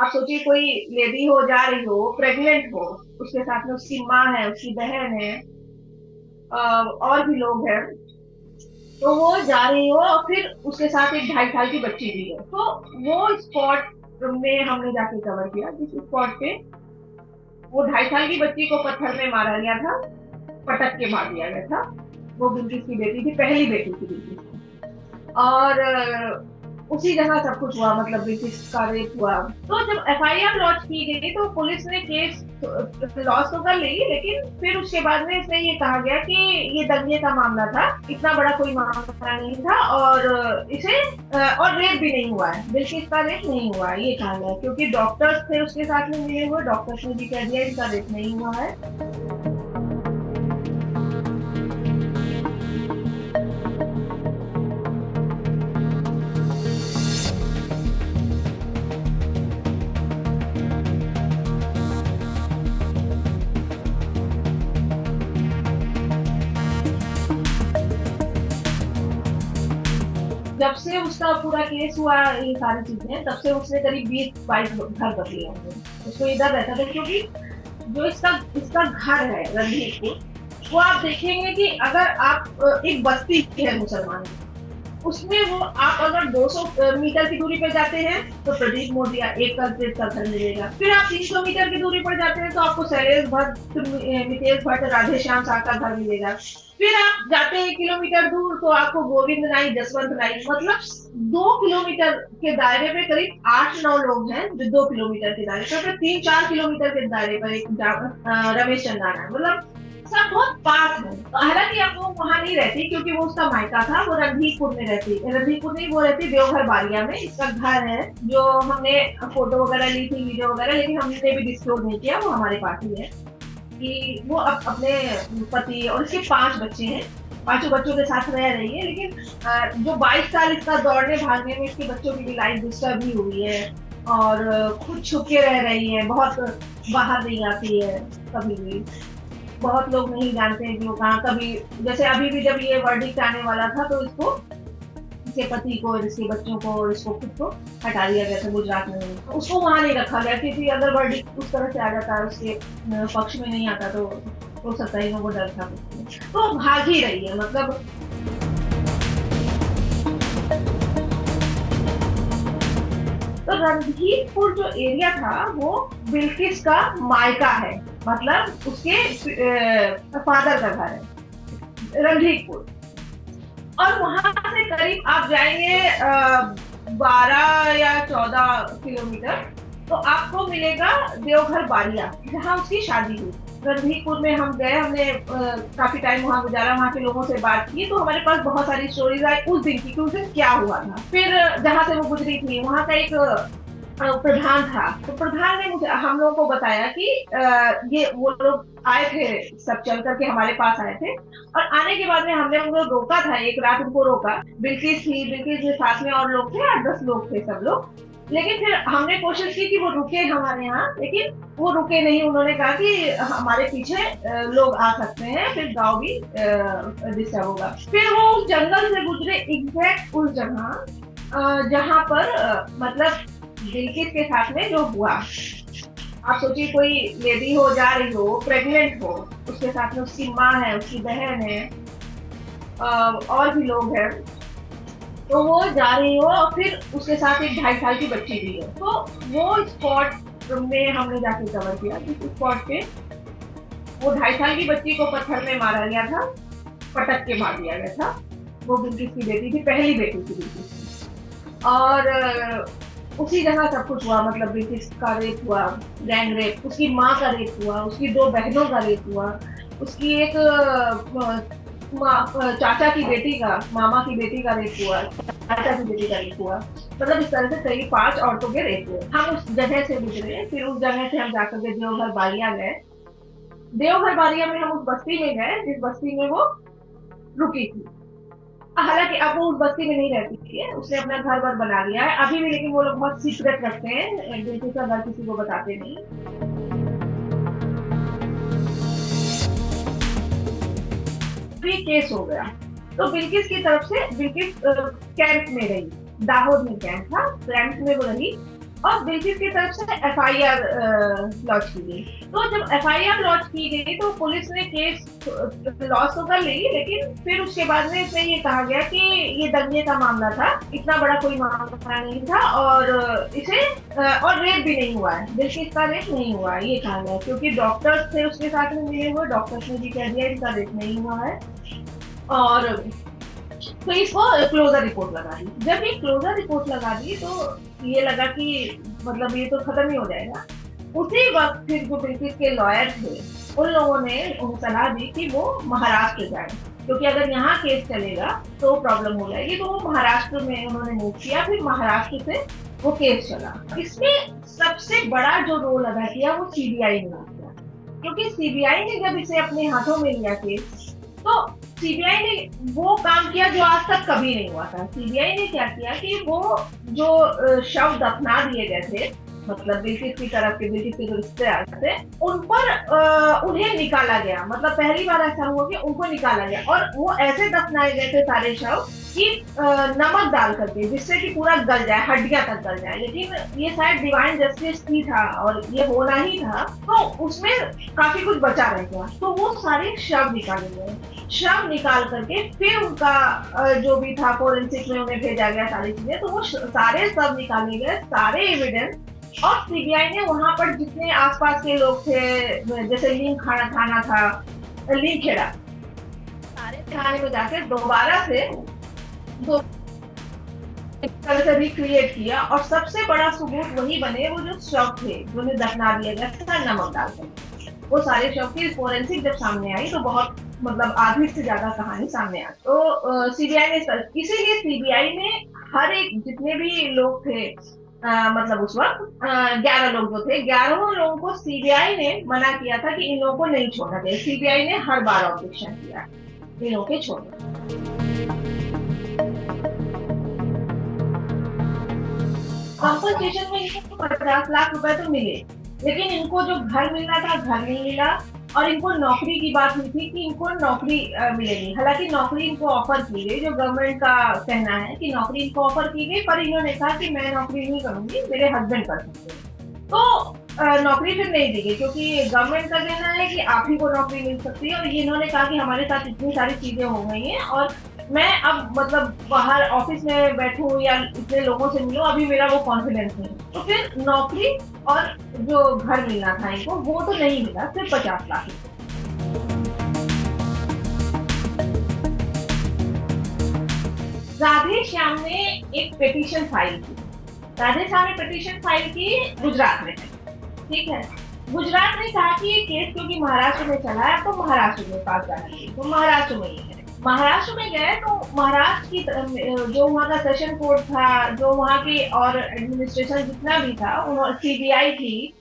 सोचिए कोई लेडी हो, जा रही हो, प्रेग्नेंट हो, उसके साथ में उसकी माँ है, उसकी बहन है, और भी लोग हैं। तो वो जा रही हो और फिर उसके साथ एक 2.5 साल की बच्ची भी है। तो वो स्पॉट में हमने जाके कवर किया, जिस स्पॉट पे वो 2.5 साल की बच्ची को पत्थर में मारा गया था, पटक के मार दिया गया था। वो बिल्किस की बेटी थी, पहली बेटी थी बिल्किस की। और उसी जगह सब कुछ हुआ, मतलब बिल्किस का रेप हुआ। तो जब एफआईआर लॉन्च की गई तो पुलिस ने केस लॉस तो कर ली, लेकिन फिर उसके बाद में इसमें ये कहा गया कि ये दंगे का मामला था, इतना बड़ा कोई मामला नहीं था, और इसे और रेप भी नहीं हुआ है, बिल्किस का रेप नहीं हुआ है, ये कहा गया, क्योंकि डॉक्टर्स थे उसके साथ में मिले हुए, डॉक्टर्स ने भी कह दिया इनका रेप नहीं हुआ है। जब से उसका पूरा केस हुआ, ये सारी चीजें, तब से उसने करीब 20-22 घर बदले होंगे। उसको इधर रहता था, क्योंकि जो इसका इसका घर है रणधीरपुर, वो आप देखेंगे कि अगर आप एक बस्ती है मुसलमान की, उसमें वो आप अगर 200 मीटर की दूरी पर जाते हैं तो प्रदीप मोदिया एक कल्प्रिट का घर मिलेगा। फिर आप 300 मीटर की दूरी पर जाते हैं तो आपको शैलेश भट्ट, मितेश भट्ट, राधेश्याम शाह का घर मिलेगा। फिर आप जाते हैं 1 किलोमीटर दूर तो आपको गोविंद नाई, जसवंत नाई, मतलब 2 किलोमीटर के दायरे में करीब 8-9 लोग हैं, जो 2 किलोमीटर के दायरे पर, 3-4 किलोमीटर के दायरे पर एक रमेश चंदाना है, मतलब सब बहुत पास है। हालांकि अब वो वहां नहीं रहती, क्योंकि वो उसका मायका था, वो रणधीरपुर में रहती, रणधीरपुर नहीं, वो रहती देवघर बारिया में। इसका घर है, जो हमने फोटो वगैरह ली थी, वीडियो वगैरह, लेकिन हमने भी डिस्क्लोज नहीं किया, वो हमारे पास ही है। कि वो अपने पति और उसके 5 बच्चे हैं, पांचों बच्चों के साथ रह रही है, लेकिन जो 22 साल इसका दौड़ने भागने में इसके बच्चों की भी लाइफ डिस्टर्ब ही हुई है, और खुद छुप के रह रही है, बहुत बाहर नहीं आती है कभी भी। बहुत लोग नहीं जानते हैं कि वो कहाँ, कभी जैसे अभी भी जब ये वर्डिक्ट आने वाला था तो इसको, इसके पति को और इसके बच्चों को और इसको खुद को हटा दिया गया था गुजरात में। तो उसको वहां नहीं रखा गया, क्योंकि अगर वर्डिक्ट उस तरह से आ जाता है, उसके पक्ष में नहीं आता, तो हो सकता है वो डर था। तो भाग ही रही है, मतलब तो रणधीरपुर जो एरिया था वो बिल्किस का मायका है, मतलब उसके फादर का घर है रणधीरपुर। और वहां से करीब आप जाएंगे 12 या 14 किलोमीटर, तो आपको मिलेगा देवघर बारिया, जहाँ उसकी शादी हुई। रणधीरपुर में हम गए, हमने काफी टाइम वहां गुजारा, वहां के लोगों से बात की, तो हमारे पास बहुत सारी स्टोरीज आई उस दिन की, कि उस दिन क्या हुआ था। फिर जहाँ से वो गुजरी थी, वहां का एक प्रधान था, तो प्रधान ने मुझे, हम लोगों को बताया कि ये वो लोग आए थे, सब चल करके हमारे पास आए थे, और आने के बाद में हमने उनको रोका था, एक रात उनको रोका। बिल्किस थी, बिल्किस के साथ में और लोग थे, 8-10 लोग थे सब लोग। लेकिन फिर हमने कोशिश की कि वो रुके हमारे यहाँ, लेकिन वो रुके नहीं। उन्होंने कहा कि हमारे पीछे लोग आ सकते हैं, फिर गांव भी डिस्टर्ब होगा। फिर वो उस जंगल से गुजरे, एग्जैक्ट उस जगह जहाँ पर मतलब बिल्किस के साथ में जो हुआ। आप सोचिए कोई लेडी हो, जा रही हो, प्रेग्नेंट हो, उसके साथ में उसकी माँ है, उसकी बहन है, और भी लोग हैं। तो वो जा रही हो और फिर उसके साथ एक 2.5 साल की बच्ची भी है। तो वो स्पॉट में हमने जाके कवर किया, जिस स्पॉट पे वो 2.5 साल की बच्ची को पत्थर में मारा गया था, पटक के मार दिया गया था। वो बिल्किस की बेटी थी, पहली बेटी थी बिल्किस की। और उसी जगह सब कुछ हुआ, मतलब बिल्किस का रेप हुआ, गैंग रेप, उसकी माँ का रेप हुआ, उसकी 2 बहनों का रेप हुआ, उसकी एक चाचा की बेटी का, मामा की बेटी का रेप हुआ, चाचा की बेटी का रेप हुआ। मतलब इस तरह से कई 5 औरतों के रेप हुए। हम उस जगह से गुजरे, फिर उस जगह से हम जाकर के देवघर बारिया गए। देवघर बारिया में हम उस बस्ती में गए जिस बस्ती में वो रुकी थी। हालांकि अब वो उस बस्ती में नहीं रहती है, उसने अपना घर वर बना लिया है अभी भी, लेकिन वो लोग बहुत सीक्रेट रखते हैं, बिल्किस का घर किसी को बताते नहीं। फ्री केस हो गया, तो बिल्किस की तरफ से, बिल्किस कैंप में रही, दाहोद में कैंप था, कैंप में वो रही। और बिल्किस की तरफ से एफआईआर लॉन्च की गई। तो जब एफआईआर लॉन्च की गई तो पुलिस ने केस लॉस तो कर ली, लेकिन फिर उसके बाद में इसमें ये कहा गया कि ये दंगे का मामला था, इतना बड़ा कोई मामला नहीं था, और इसे और रेप भी नहीं हुआ है, बिल्किस का रेप नहीं हुआ है, ये कहा गया, क्योंकि डॉक्टर्स थे उसके साथ में मिले हुए, डॉक्टर्स ने भी कह दिया इनका रेप नहीं हुआ है। और तो इसको क्लोजर रिपोर्ट लगा दी। जब ये क्लोजर रिपोर्ट लगा दी तो ये लगा कि मतलब ये तो खत्म ही हो जाएगा। उसी वक्त फिर जो बिल्किस के लॉयर थे उन लोगों ने उन्हें सलाह दी कि वो महाराष्ट्र जाए, क्योंकि अगर यहाँ केस चलेगा तो प्रॉब्लम हो जाएगी। तो वो महाराष्ट्र में उन्होंने मूव किया, फिर महाराष्ट्र से वो केस चला। इसमें सबसे बड़ा जो रोल अदा किया वो सीबीआई ने किया, क्योंकि सीबीआई ने जब इसे अपने हाथों में लिया केस, तो सीबीआई ने वो काम किया जो आज तक कभी नहीं हुआ था। सीबीआई ने क्या किया कि वो जो शव दफना दिए गए थे, मतलब बिल्किस की तरफ के, बिल्किस के जो रिश्तेदार थे, उन पर उन्हें निकाला गया। मतलब पहली बार ऐसा हुआ कि उनको निकाला गया, और वो ऐसे दफनाए गए थे सारे शव कि नमक डाल करके, जिससे कि पूरा गल जाए, हड्डियां तक गल जाए। लेकिन ये शायद डिवाइन जस्टिस ही था और ये होना ही था, तो उसमें काफी कुछ बचा रह गया। तो वो सारे शव निकाले गए। शव निकाल करके फिर उनका जो भी था फोरेंसिक में उन्हें भेजा गया सारी चीजें। तो वो सारे शव निकाले गए, सारे एविडेंस, और सीबीआई ने वहां पर जितने आसपास के लोग थे, जैसे लिंक थाना था, लिंक खेड़ा, सारे थाने में जाकर दोबारा से दो तरह से रिक्रिएट किया, और सबसे बड़ा सबूत वही बने, वो जो शव थे जिन्हें दफना दिया गया था नमक डालकर। वो सारे शव की फोरेंसिक जब सामने आई तो बहुत मतलब आधी से ज्यादा कहानी सामने आई। तो सीबीआई ने, इसीलिए सीबीआई ने हर एक जितने भी लोग थे, मतलब उस वक्त 11 लोग जो थे, 11 लोगों को सीबीआई ने मना किया था कि इन लोगों को नहीं छोड़ना चाहिए। सीबीआई ने हर बार ऑब्जेक्शन किया इन लोगों के छोड़ने। कॉम्पनसेशन में इनको 50 लाख रुपए तो मिले, लेकिन इनको जो घर मिलना था घर नहीं मिला, और इनको नौकरी की बात हुई थी कि इनको नौकरी मिलेगी। हालांकि नौकरी इनको ऑफर की गई, जो गवर्नमेंट का कहना है कि नौकरी इनको ऑफर की गई, पर इन्होंने कहा कि मैं नौकरी नहीं करूंगी, मेरे हस्बैंड कर सकते हैं। तो नौकरी फिर नहीं दी गई, क्योंकि गवर्नमेंट का कहना है कि आप ही को नौकरी मिल सकती है, और ये इन्होंने कहा कि हमारे साथ इतनी सारी चीजें हो गई हैं, और मैं अब मतलब बाहर ऑफिस में बैठूं या इतने लोगों से मिलूं, अभी मेरा वो कॉन्फिडेंस नहीं। तो फिर नौकरी और जो घर मिलना था इनको, वो तो नहीं मिला, सिर्फ 50 लाख। राधे श्याम ने एक पिटीशन फाइल की। राधे श्याम ने पिटीशन फाइल की गुजरात में, ठीक है। गुजरात ने कहा कि ये केस क्योंकि महाराष्ट्र में चला है तो महाराष्ट्र में पास जाना चाहिए, तो महाराष्ट्र में ही है। महाराष्ट्र में गए तो महाराष्ट्र की जो वहाँ का सेशन कोर्ट था, जो वहाँ की और एडमिनिस्ट्रेशन जितना भी था, सीबीआई थी,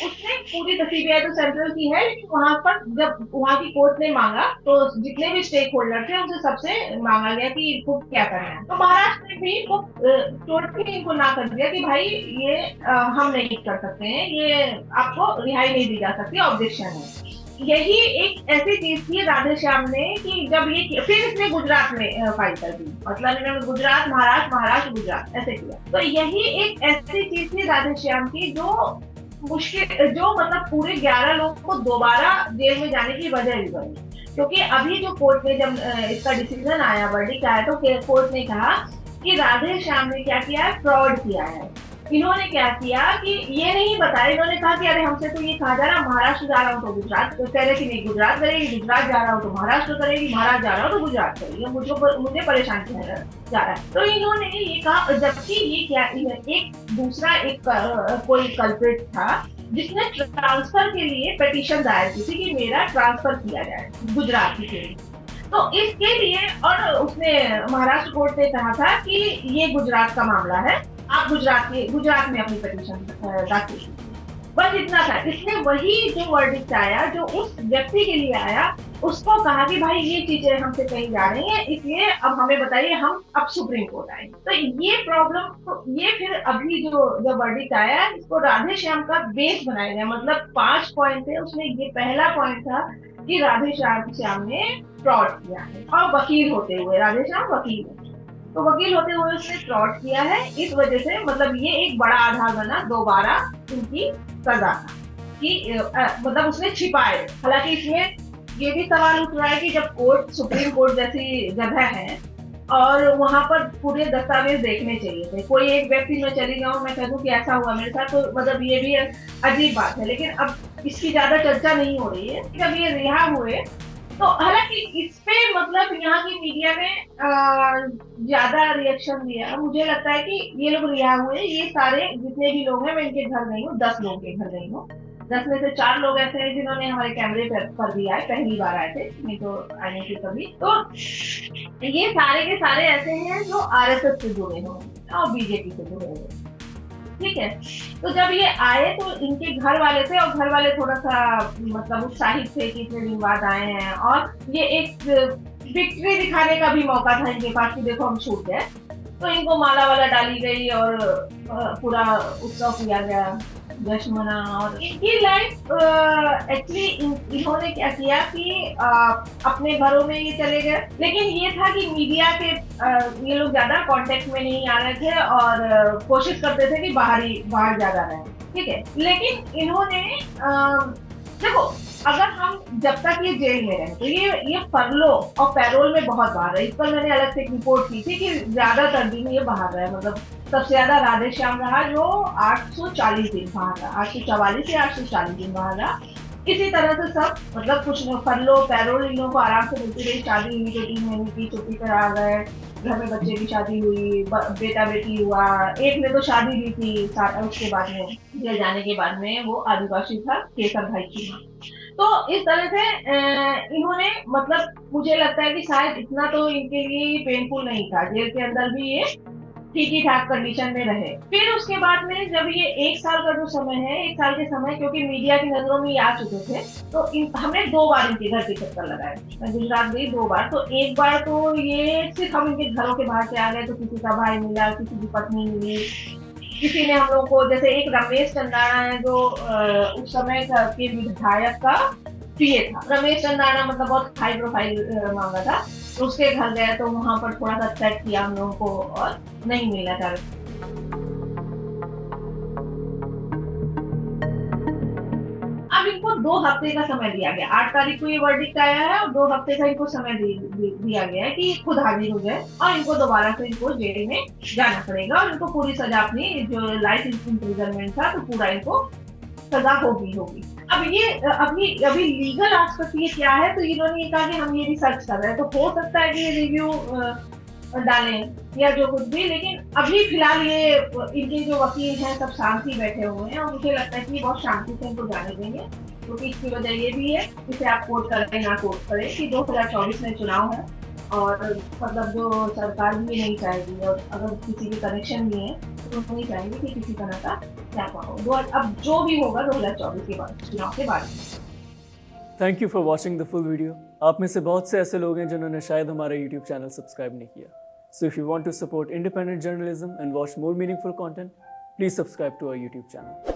उसने पूरी, सीबीआई तो सेंट्रल की है, लेकिन वहां पर जब वहाँ की कोर्ट ने मांगा तो जितने भी स्टेक होल्डर थे उनसे सबसे मांगा गया कि इनको क्या करना है। तो महाराष्ट्र ने भी वो टोटली इनको ना कर दिया कि भाई ये हम नहीं कर सकते हैं, ये आपको रिहाई नहीं दी जा सकती, ऑब्जेक्शन है। यही एक ऐसी चीज थी राधे श्याम ने कि जब ये फिर इसने गुजरात में फाइल कर दी, मतलब इन्होंने गुजरात महाराष्ट्र महाराष्ट्र गुजरात ऐसे किया। तो यही एक ऐसी चीज थी राधे श्याम की जो मुश्किल, जो मतलब पूरे 11 लोगों को दोबारा जेल में जाने की वजह भी बनी। क्योंकि अभी जो कोर्ट में जब इसका डिसीजन आया, वर्डिक्ट आया, तो कोर्ट ने कहा कि राधे श्याम ने क्या किया है, फ्रॉड किया है। इन्होंने क्या किया कि ये नहीं बताया, इन्होंने कहा कि अरे हमसे तो ये कहा जा रहा, महाराष्ट्र जा रहा हूँ तो गुजरात करेगी, नहीं गुजरात करेगी, गुजरात जा रहा हूँ तो महाराष्ट्र करेगी, महाराष्ट्र जा रहा हूँ तो गुजरात करेगी, मुझे परेशान किया जा रहा है। तो इन्होंने ये कहा, जबकि ये क्या एक दूसरा कोई कल्प्रिट था जिसने ट्रांसफर के लिए पिटीशन दायर की थी कि मेरा ट्रांसफर किया जाए गुजरात के लिए। तो इसके लिए, और उसने महाराष्ट्र कोर्ट ने कहा था कि ये गुजरात का मामला है, आप गुजरात में अपनी पिटीशन दाखिल कीजिए। बस इतना था। इसने वही जो वर्डिक्ट आया, जो उस व्यक्ति के लिए आया, उसको कहा कि भाई ये चीजें हमसे कही जा रही हैं, इसलिए अब हमें बताइए, हम अब सुप्रीम कोर्ट आएंगे। तो ये प्रॉब्लम, तो ये फिर अभी जो वर्डिक्ट आया, इसको राधे श्याम का बेस बनाया गया। मतलब 5 पॉइंट थे, उसमें ये पहला पॉइंट था कि राधे श्याम ने फ्रॉड किया है, और वकील होते हुए, राधे श्याम वकील है, तो वकील होते हुए उसने फ्रॉड किया है, इस वजह से मतलब ये एक बड़ा आधार बना दोबारा इनकी सजा का कि मतलब उसने छिपाए। हालांकि इसमें ये भी सवाल उठ रहा है कि जब कोर्ट, सुप्रीम कोर्ट जैसी जगह है और वहां पर पूरे दस्तावेज देखने चाहिए थे, कोई एक व्यक्ति मैं चली जाऊं, मैं कह दूं कि ऐसा हुआ मेरे साथ, तो मतलब ये भी अजीब बात है। लेकिन अब इसकी ज्यादा चर्चा नहीं हो रही है। जब ये रिहा हुए तो हालांकि इस पे मतलब यहाँ की मीडिया ने ज्यादा रिएक्शन दिया। मुझे लगता है कि ये लोग रिहा हुए, ये सारे जितने भी लोग हैं, मैं इनके घर गई हूँ, 10 लोगों के घर गई हूँ। 10 में से 4 लोग ऐसे हैं जिन्होंने हमारे कैमरे पर भी आए, पहली बार आए थे, नहीं तो आए थे कभी। तो ये सारे के सारे ऐसे हैं जो आरएसएस से जुड़े हुए और बीजेपी से जुड़े हुए, ठीक है। तो जब ये आए तो इनके घर वाले थे, और घर वाले थोड़ा सा मतलब उत्साहित थे कि इतने दिन बाद आए हैं, और ये एक विक्ट्री दिखाने का भी मौका था इनके पास कि देखो हम छूट गए। तो इनको माला वाला डाली गई और पूरा उत्सव किया गया, जश्न मना। और इनकी लाइफ एक्चुअली इन्होंने क्या किया कि अपने घरों में ये चले गए, लेकिन ये था कि मीडिया के ये लोग ज्यादा कांटेक्ट में नहीं आ रहे थे और कोशिश करते थे कि बाहर ज्यादा रहें, ठीक है। लेकिन इन्होंने देखो, अगर हम जब तक ये जेल में रहे तो ये फरलो और पैरोल में बहुत बाहर रहे। इस पर मैंने अलग से एक रिपोर्ट की थी कि ज्यादातर दिन ये बाहर रहे, मतलब सबसे ज्यादा राधेश्याम रहा जो 840 दिन बाहर रहा, 844 या 840 दिन बाहर रहा। इसी तरह से सब मतलब कुछ फरलो पैरोल इन लोगों को आराम से मिलती रही। शादी हुई तो 3 महीने की छुट्टी पर आ गए, घर में बच्चे की शादी हुई, बेटा बेटी हुआ। एक ने तो शादी भी थी उसके बाद में, जेल जाने के बाद में, वो आदिवासी था, केसर भाई की माँ। तो इस तरह से इन्होंने मतलब मुझे लगता है कि शायद इतना तो इनके लिए पेनफुल नहीं था, जेल के अंदर भी ये ठीक ही ठाक कंडीशन में रहे। फिर उसके बाद में जब ये 1 साल का जो समय है, 1 साल के समय, क्योंकि मीडिया की नजरों में ये आ चुके थे, तो हमने 2 बार इनके घर के चक्कर लगाए। मैं गुजरात गई 2 बार, तो एक बार तो ये सिर्फ हम इनके घरों के बाहर से आ गए तो किसी का भाई मिला, किसी की पत्नी मिली, किसी ने हम लोग को, जैसे एक रमेश चंदाना है जो उस समय के विधायक का पीए था। रमेश चंदाना मतलब बहुत हाई प्रोफाइल मांगा था, तो उसके घर गए तो वहां पर थोड़ा सा सेट किया हम लोगों को और नहीं मिला था। अब इनको 2 हफ्ते का समय दिया गया, 8 तारीख को ये वर्डिक्ट आया है और 2 हफ्ते का इनको समय दिया गया है कि खुद हाजिर हो जाए, और इनको दोबारा से इनको जेल में जाना पड़ेगा और इनको पूरी सजा, अपनी जो लाइफ इम्प्रिजनमेंट था, तो पूरा इनको सजा होगी। अब ये अभी लीगल एस्पेक्ट ये क्या है, तो इन्होंने ये कहा कि हम ये रिसर्च कर रहे हैं, तो हो सकता है कि ये रिव्यू डालें या जो कुछ भी, लेकिन अभी फिलहाल ये इनके जो वकील हैं सब शांति बैठे हुए हैं, और मुझे लगता है कि बहुत शांति से इनको जाने देंगे, क्योंकि इसकी वजह ये भी है, इसे आप कोर्ट करें ना कोर्ट करें, कि 2024 में चुनाव है और मतलब जो सरकार भी नहीं चाहेगी, और अगर किसी के कनेक्शन भी है तो नहीं चाहेंगे कि किसी तरह का क्या हो। अब जो भी होगा 2024 के बाद, चुनाव के बाद। Thank you for watching the full video. आप में से बहुत से ऐसे लोग हैं जिन्होंने शायद हमारा यूट्यूब चैनल सब्सक्राइब नहीं किया। So if you want to support independent journalism and watch more meaningful content, please subscribe to our YouTube channel.